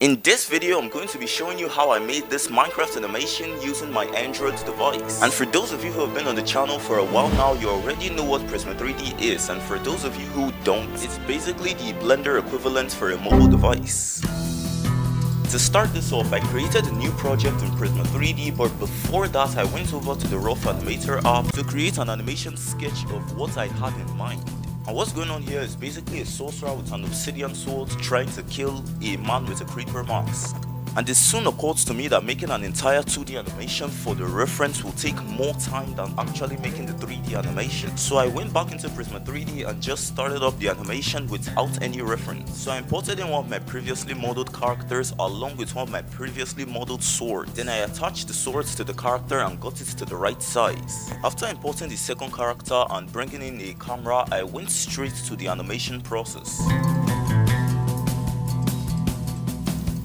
In this video, I'm going to be showing you how I made this Minecraft animation using my Android device. And for those of you who have been on the channel for a while now, you already know what Prisma 3D is. And for those of you who don't, it's basically the Blender equivalent for a mobile device. To start this off, I created a new project in Prisma 3D, but before that I went over to the Rough Animator app to create an animation sketch of what I had in mind. And what's going on here is basically a sorcerer with an obsidian sword trying to kill a man with a creeper mask. And it soon occurred to me that making an entire 2D animation for the reference will take more time than actually making the 3D animation. So I went back into Prisma 3D and just started up the animation without any reference. So I imported in one of my previously modeled characters along with one of my previously modeled swords. Then I attached the swords to the character and got it to the right size. After importing the second character and bringing in a camera, I went straight to the animation process.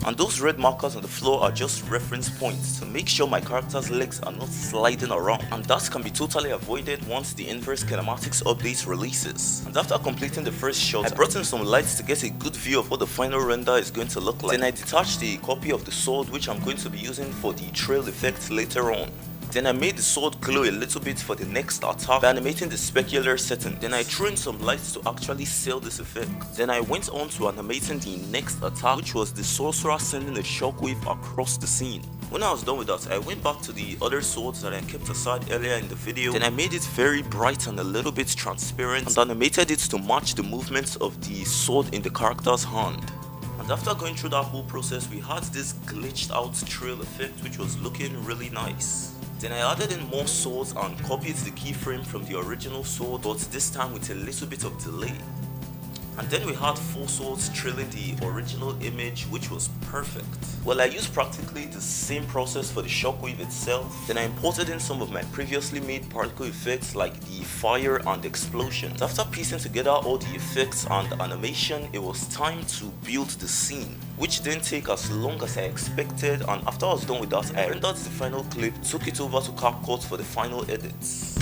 And those red markers on the floor are just reference points to make sure my character's legs are not sliding around, and that can be totally avoided once the inverse kinematics update releases. And after completing the first shot, I brought in some lights to get a good view of what the final render is going to look like. Then I detached a copy of the sword which I'm going to be using for the trail effect later on. Then I made the sword glow a little bit for the next attack by animating the specular setting. Then I threw in some lights to actually sell this effect. Then I went on to animating the next attack, which was the sorcerer sending a shockwave across the scene. When I was done with that, I went back to the other swords that I kept aside earlier in the video. Then I made it very bright and a little bit transparent and animated it to match the movements of the sword in the character's hand. And after going through that whole process, we had this glitched out trail effect which was looking really nice. Then I added in more swords and copied the keyframe from the original sword, but this time with a little bit of delay. And then we had 4 swords trailing the original image, which was perfect. Well, I used practically the same process for the shockwave itself. Then I imported in some of my previously made particle effects like the fire and explosions. After piecing together all the effects and the animation, it was time to build the scene, which didn't take as long as I expected. And after I was done with that, I rendered the final clip, took it over to CapCut for the final edits.